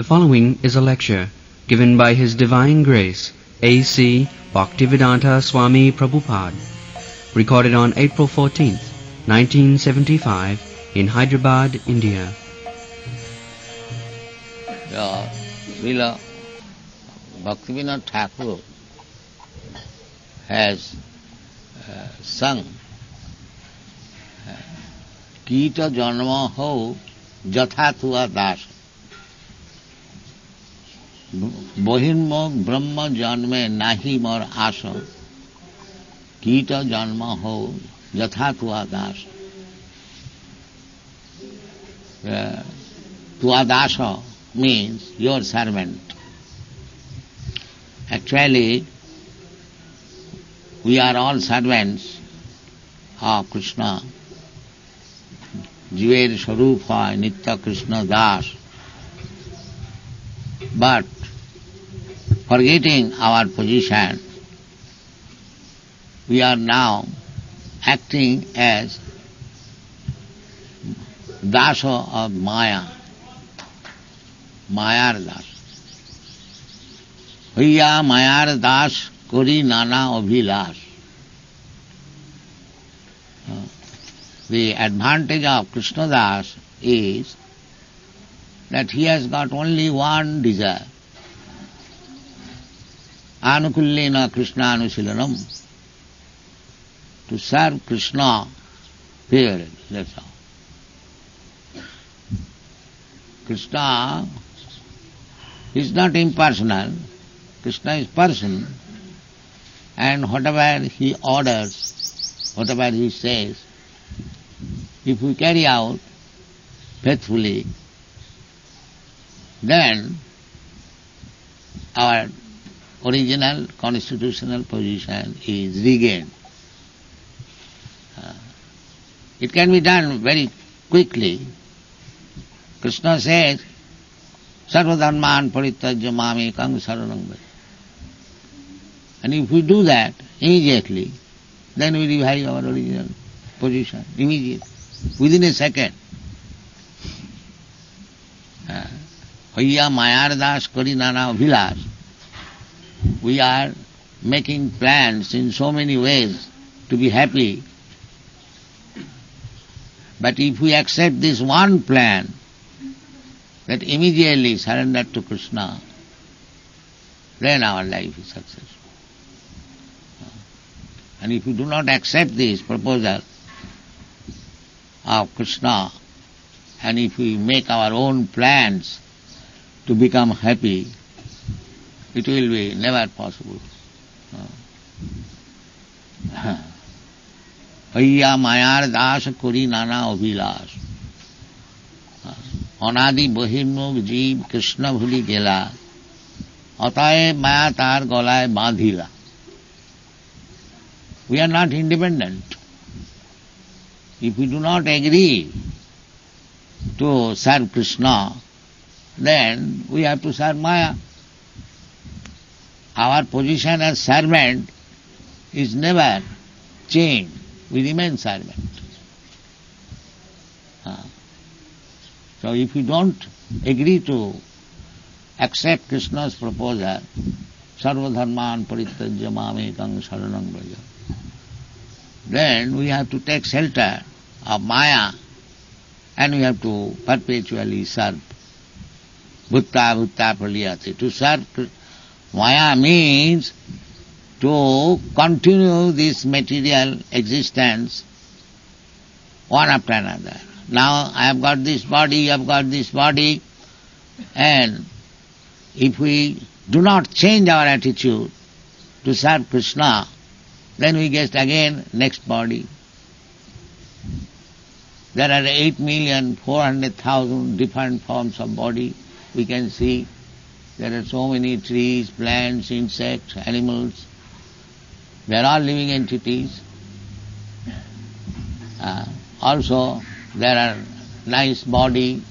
The following is a lecture given by His Divine Grace, A.C. Bhaktivedanta Swami Prabhupada, recorded on April 14th, 1975 in Hyderabad, India. Srila Bhaktivedanta Thakur has sung Kita Janma Ho Jatha Tua Das Bohirmo Brahma Janme Nahi Mor Asa Kita Janma Ho Jatha Tua Das. Tua Dasa means your servant. Actually, we are all servants of Krishna. Jiver Sarupa Nitya Krishna Das. But forgetting our position, we are now acting as Dasa of Maya. Mayar Das. Hoya Mayar Das Kori Nana Abhilash. The advantage of Krishna Das is that he has got only one desire. Anukullena Krishna Anusilanam. To serve Krishna favorably, that's all. Krishna is not impersonal. Krishna is person, and whatever he orders, whatever he says, if we carry out faithfully, then our original constitutional position is regained. It can be done very quickly. Krishna says, Sarvadharman parityajya mamekam saranam bhaja. And if we do that immediately, then we revive our original position, immediately, within a second. Hoya Mayar Das Kari Nana Abhilash. We are making plans in so many ways to be happy. But if we accept this one plan, that immediately surrender to Krishna, then our life is successful. And if we do not accept this proposal of Krishna, and if we make our own plans to become happy, it will be never possible. Hoya Mayar Das Kori Nana Abhilash. অনাদি বহির্মুখ জীব কৃষ্ণ ভুলি গেলা অতএব মায়া তার গলায় বাঁধিলা. We are not independent. If we do not agree to serve Krishna, then we have to serve Maya. Our position as servant is never changed. We remain servant. So if we don't agree to accept Krishna's proposal, Sarvadharman parityajya mamekam saranam bhaja, then we have to take shelter of Maya and we have to perpetually serve. Bhutta bhutta praliyate. To serve Maya means to continue this material existence one after another. Now I have got this body, you have got this body, and if we do not change our attitude to serve Krishna, then we get again next body. There are 8,400,000 different forms of body we can see. There are so many trees, plants, insects, animals. They are all living entities. Also, there are nice body,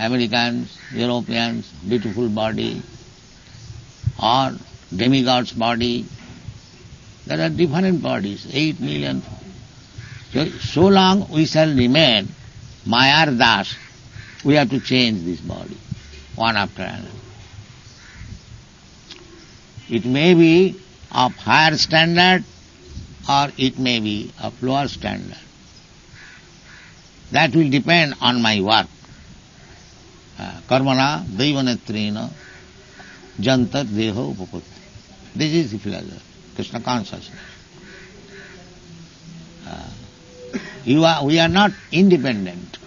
Americans, Europeans, beautiful body, or demigod's body. There are different bodies, 8 million. So long we shall remain Mayar Das, we have to change this body, one after another. It may be of higher standard or it may be of lower standard. That will depend on my work. Karmana daivanetrena jantar deho upapatti. This is the philosophy, Krishna consciousness. We are not independent.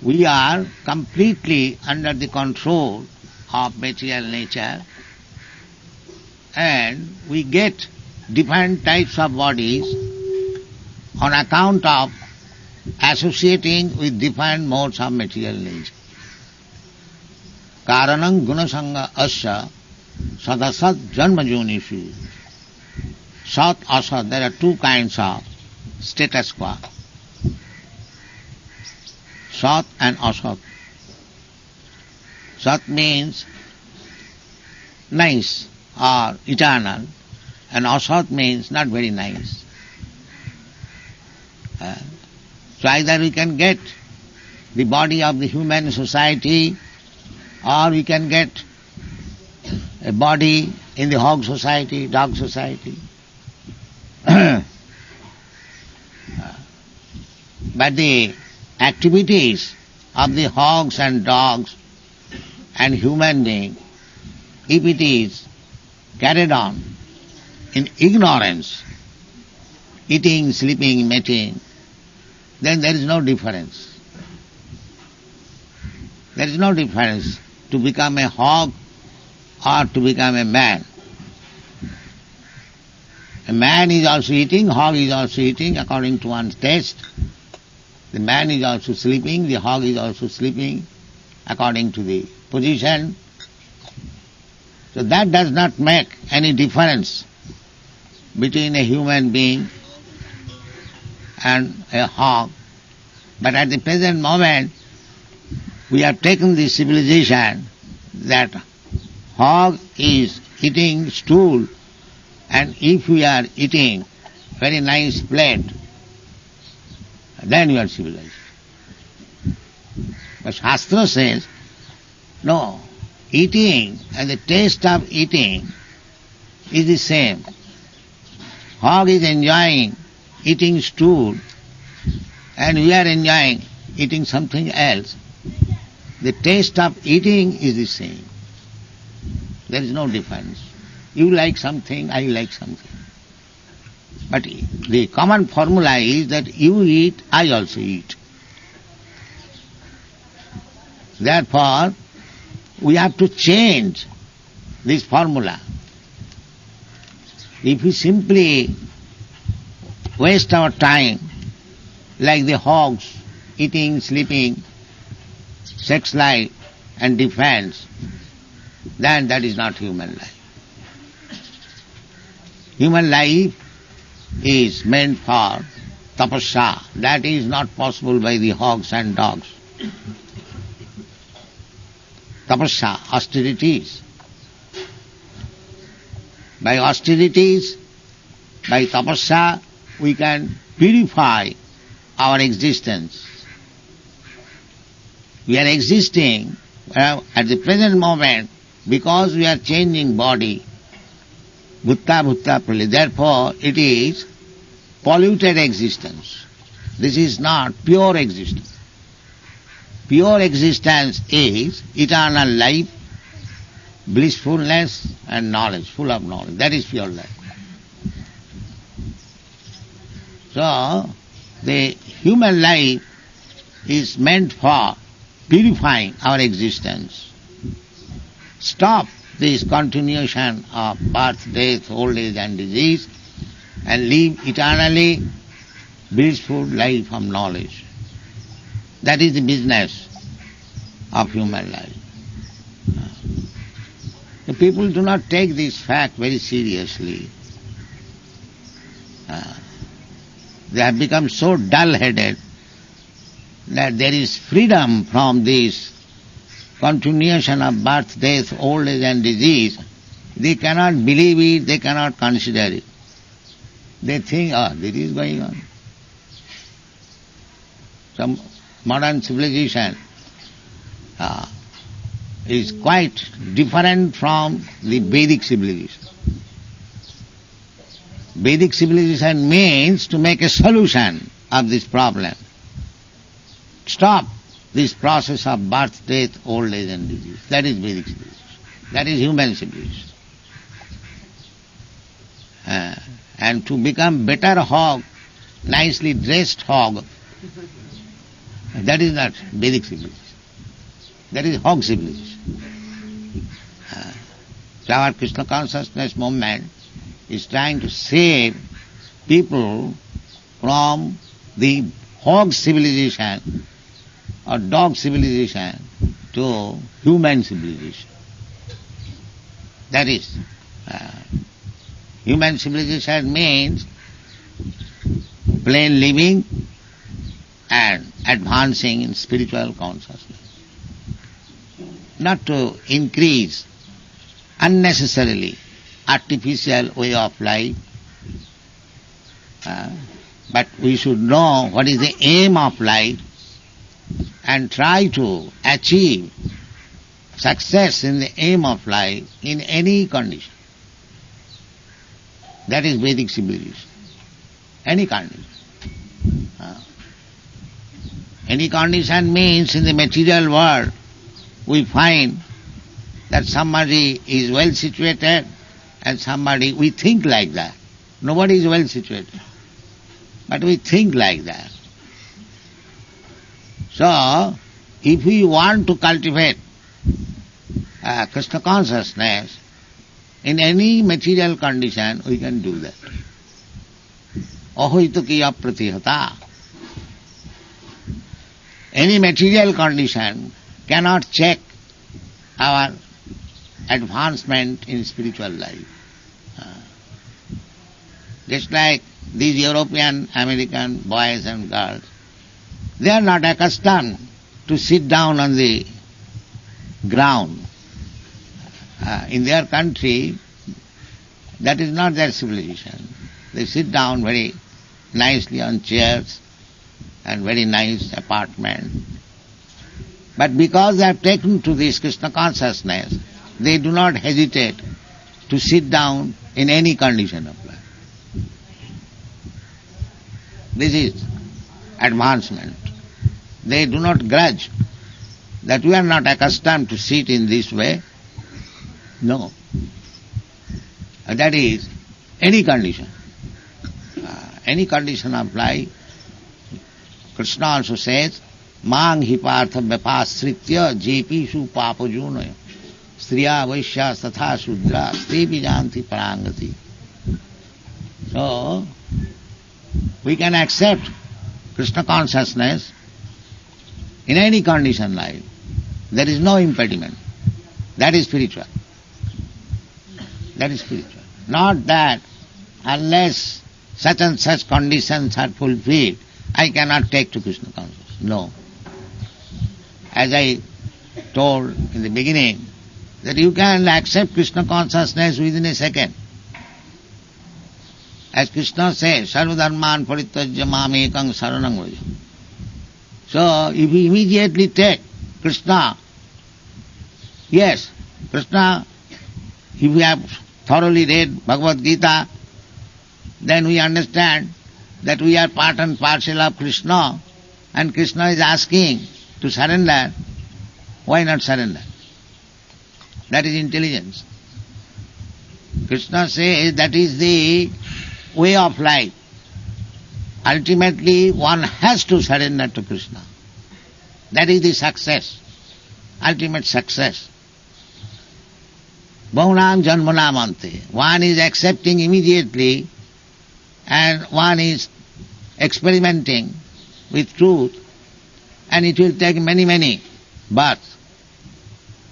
We are completely under the control of material nature, and we get different types of bodies on account of associating with different modes of material nature. Karanam gunasanga asya sadasat janma jonishu. Sat, asat, there are two kinds of status quo. Sat and asat. Sat means nice or eternal, and asat means not very nice. So either we can get the body of the human society, or we can get a body in the hog society, dog society. But the activities of the hogs and dogs and human being, if it is carried on in ignorance, eating, sleeping, mating, then there is no difference. There is no difference to become a hog or to become a man. A man is also eating, hog is also eating according to one's taste. The man is also sleeping, the hog is also sleeping according to the position. So that does not make any difference between a human being and a hog. But at the present moment, we have taken this civilization that hog is eating stool, and if we are eating very nice plate, then we are civilized. But Shastra says, no, eating and the taste of eating is the same. Hog is enjoying eating stool, and we are enjoying eating something else. The taste of eating is the same. There is no difference. You like something, I like something. But the common formula is that you eat, I also eat. Therefore, we have to change this formula. If we simply waste our time like the hogs, eating, sleeping, sex life and defense, then that is not human life. Human life is meant for tapasya. That is not possible by the hogs and dogs. Tapasya, austerities. By austerities, by tapasya, we can purify our existence. We are existing at the present moment because we are changing body. Bhutta bhutta pralaya. Therefore, it is polluted existence. This is not pure existence. Pure existence is eternal life, blissfulness and knowledge, full of knowledge. That is pure life. So, the human life is meant for purifying our existence. Stop this continuation of birth, death, old age and disease, and live eternally blissful life of knowledge. That is the business of human life. The people do not take this fact very seriously. They have become so dull-headed that there is freedom from this continuation of birth, death, old age and disease. They cannot believe it, they cannot consider it. They think, this is going on. modern civilization is quite different from the Vedic civilization. Vedic civilization means to make a solution of this problem. Stop this process of birth, death, old age and disease. That is Vedic civilization. That is human civilization. And to become better hog, nicely dressed hog, that is not Vedic civilization. That is hog civilization. So our Krishna consciousness movement is trying to save people from the hog civilization or dog civilization to human civilization. That is, human civilization means plain living and advancing in spiritual consciousness. Not to increase unnecessarily artificial way of life, but we should know what is the aim of life and try to achieve success in the aim of life in any condition. That is Vedic civilization. Any condition. Any condition means in the material world we find that somebody is well situated and somebody, we think like that. Nobody is well situated, but we think like that. So, if we want to cultivate Krishna consciousness, in any material condition we can do that. Ahoitukiya pratihata. Any material condition cannot check our advancement in spiritual life. Just like these European, American boys and girls, they are not accustomed to sit down on the ground. In their country, that is not their civilization. They sit down very nicely on chairs and very nice apartment. But because they have taken to this Krishna consciousness, they do not hesitate to sit down in any condition of life. This is advancement. They do not grudge that we are not accustomed to sit in this way. No. That is any condition. Any condition of life. Krishna also says, Mang hi partha vyapasritya jepishu papajunaya striya vaishya satha shudra sti vijanti parangati. So, we can accept Krishna consciousness in any condition life. There is no impediment. That is spiritual. That is spiritual. Not that unless such and such conditions are fulfilled, I cannot take to Krishna consciousness. No. As I told in the beginning, that you can accept Krishna consciousness within a second. As Krishna says, Sarvadharman parityajya mamekang saranang vraja. So, if we immediately take Krishna, yes, Krishna, if we have thoroughly read Bhagavad Gita, then we understand that we are part and parcel of Krishna, and Krishna is asking to surrender. Why not surrender? That is intelligence. Krishna says that is the way of life. Ultimately, one has to surrender to Krishna. That is the success, ultimate success. Bahunam janmanam ante. One is accepting immediately and one is experimenting with truth, and it will take many, many births.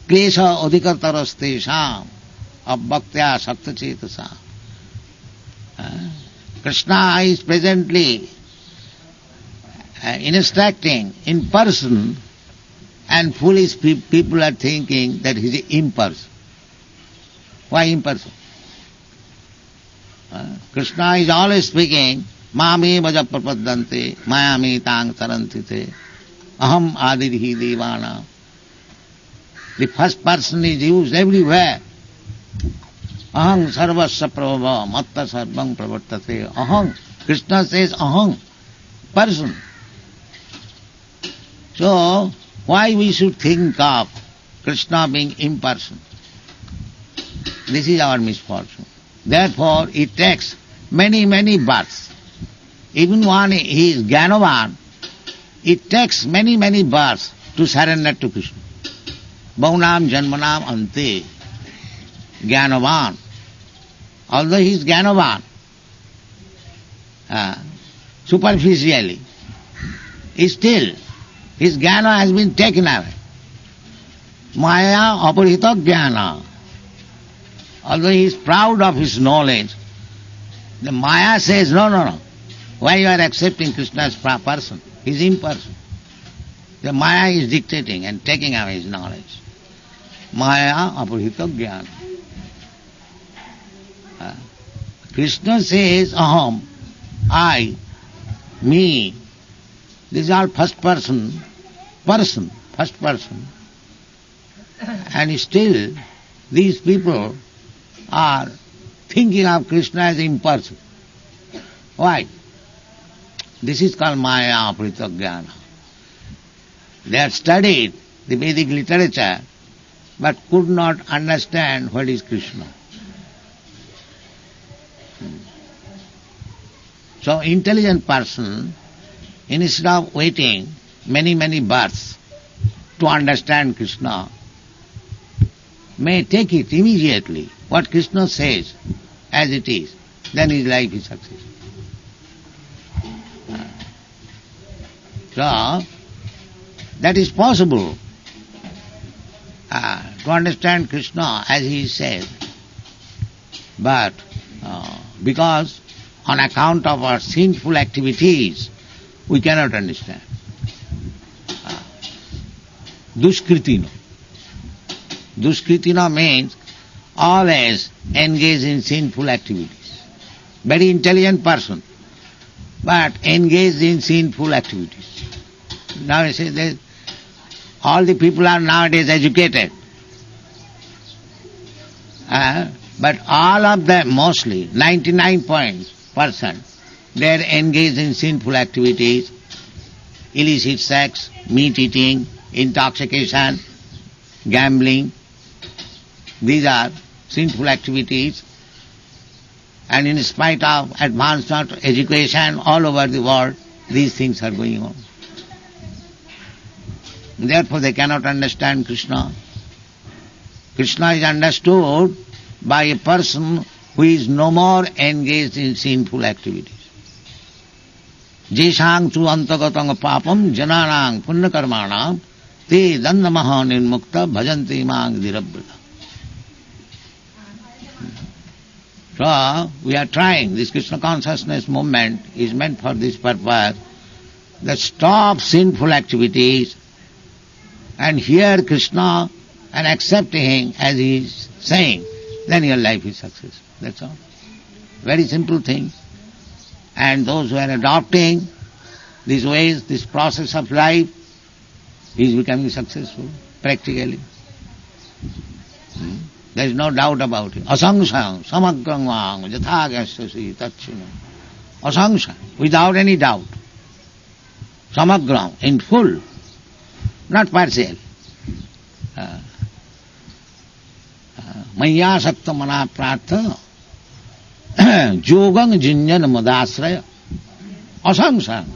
Klesha adhikartarastesham abbhaktya saktacetasa. Krishna is presently instructing in person, and foolish people are thinking that he is impersonal. Why impersonal? Krishna is always speaking, Mami bhaja prapaddante, mayami tang tarantite. aham adirhi devana. The first person is used everywhere. Aham sarvasya prabhava matta sarvam pravartate. Aham. Krishna says aham, person. So, why we should think of Krishna being impersonal? This is our misfortune. Therefore, it takes many, many births. Even when he is Jnanavan, it takes many, many births to surrender to Krishna. Bhaunam janmanam ante Jnanavan. Although he is Jnanavan, superficially, still his jnana has been taken away. Maya aparita jnana. Although he is proud of his knowledge, the Maya says, no, no, no. Why you are accepting Krishna as person? He is impersonal. The Maya is dictating and taking away his knowledge. Maya aparita jnana. Krishna says, aham, I, me. These are first person, first person. And still, these people are thinking of Krishna as impersonal. Why? This is called Maya Aprita Jnana. They have studied the Vedic literature, but could not understand what is Krishna. So, intelligent person, instead of waiting many, many births to understand Krishna, may take it immediately, what Krishna says, as it is, then his life is successful. So, that is possible to understand Krishna as he says, but because on account of our sinful activities, we cannot understand. Duskritina. Duskritina means always engage in sinful activities. Very intelligent person, but engaged in sinful activities. Now you see that all the people are nowadays educated. But all of them, mostly, 99%, they are engaged in sinful activities, illicit sex, meat eating, intoxication, gambling. These are sinful activities. And in spite of advanced education all over the world, these things are going on. Therefore they cannot understand Krishna. Krishna is understood by a person who is no more engaged in sinful activities. Jeshang tu antagatang papam jananang punnakarmanam te dandamaha nirmukta bhajanti mang dhirabrata. So, we are trying, this Krishna consciousness movement is meant for this purpose, that stop sinful activities and hear Krishna and accept Him as He is saying, then your life is successful. That's all. Very simple thing. And those who are adopting these ways, this process of life, he is becoming successful, practically. There is no doubt about it. Asangsang, samagrangvang, jathagasasi, tatchina. Asangsang, without any doubt. Samagram, in full, not partial. Maya sakta mana prartha, yogang jinjan madasraya. Asangsang,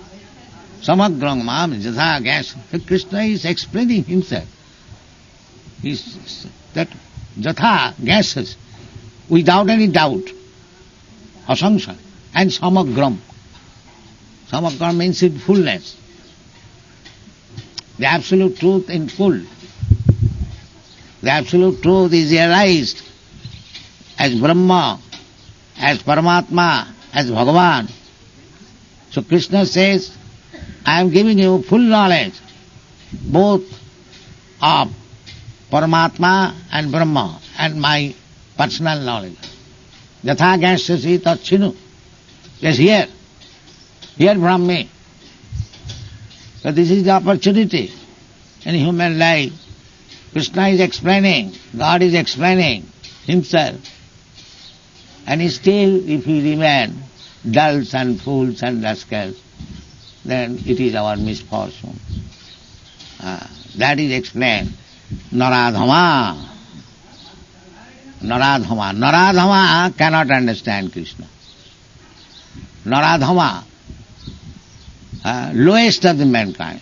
samagrang mam, jathagasasi. Krishna is explaining himself. That Jatha, gases, without any doubt, asangsha, and samagram. Samagram means in fullness. The absolute truth in full. The absolute truth is realized as Brahma, as Paramatma, as Bhagavan. So Krishna says, I am giving you full knowledge, both of Paramatma and Brahma, and my personal knowledge. Yatha gasyasi tatchinu. Just hear from me. So this is the opportunity in human life. Krishna is explaining, God is explaining himself. And still, if we remain dulls and fools and rascals, then it is our misfortune. That is explained. Naradhama. Naradhama. Naradhama cannot understand Krishna. Naradhama, lowest of the mankind.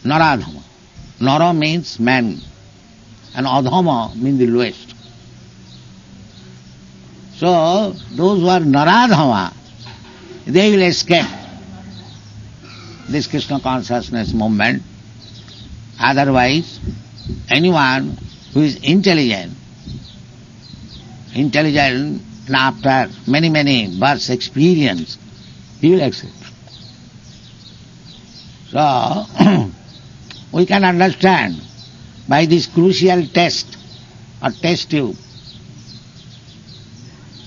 Naradhama. Nara means man, and adhama means the lowest. So, those who are Naradhama, they will escape this Krishna consciousness movement. Otherwise, anyone who is intelligent, and after many births experience, he will accept. So, we can understand by this crucial test or test tube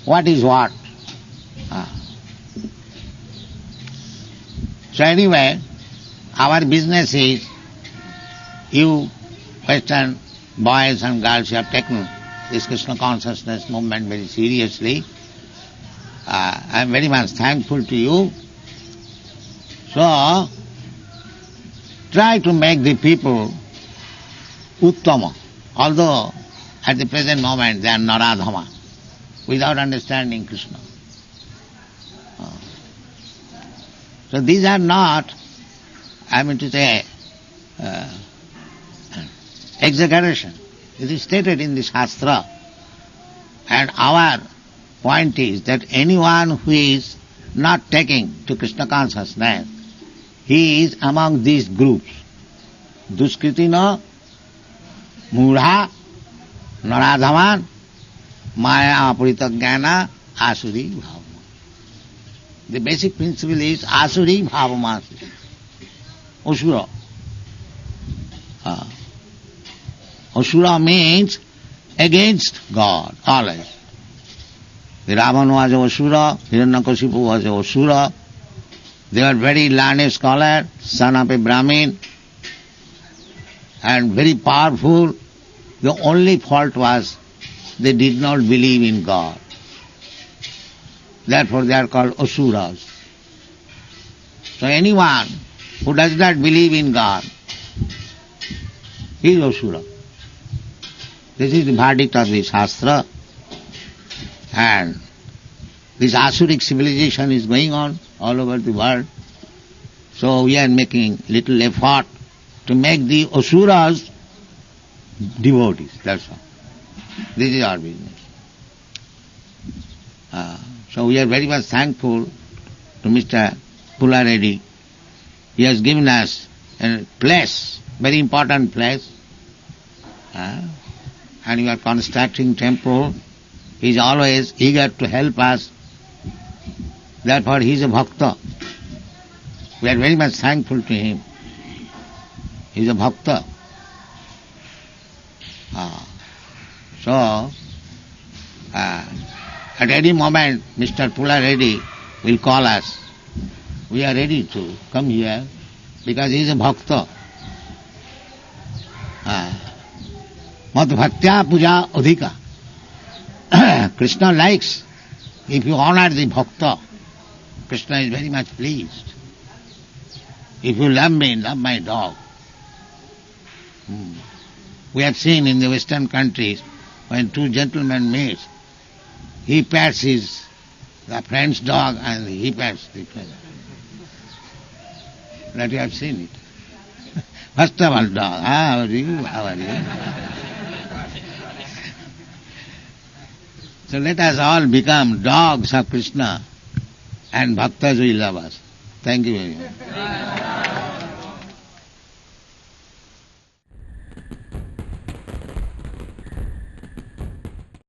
what is what. So anyway, our business is, you Western boys and girls, you have taken this Krishna consciousness movement very seriously. I am very much thankful to you. So, try to make the people uttama, although at the present moment they are naradhama, without understanding Krishna. So these are not, I mean to say, exaggeration. It is stated in the Shastra. And our point is that anyone who is not taking to Krishna consciousness, he is among these groups. Duskritina, Mudha, Naradhaman, Maya Apuritagyana, Asuri Bhavama. The basic principle is Asuri Bhavama. Asura. Asura means against God, always. The Ravana was an Asura, Hiranyakashipu was an Asura. They were very learned scholar, son of a Brahmin, and very powerful. The only fault was they did not believe in God. Therefore they are called Asuras. So anyone who does not believe in God, he is Asura. This is the verdict of the Shastra. And this Asuric civilization is going on all over the world. So we are making little effort to make the Asuras devotees, that's all. This is our business. So we are very much thankful to Mr. Pula Reddy. He has given us a place, very important place. And we are constructing temple. He is always eager to help us. Therefore he is a bhakta. We are very much thankful to him. He is a bhakta. So, at any moment Mr. Pula Reddy will call us. We are ready to come here because he is a bhakta. Mat bhaktya puja adhika. Krishna likes, if you honor the bhakta, Krishna is very much pleased. If you love me, love my dog. We have seen in the Western countries, when two gentlemen meet, he pets the friend's dog and he pets the friend. That you have seen it. First of all, dog, how are you? How are you? So let us all become dogs of Krishna and bhaktas will love us. Thank you very much.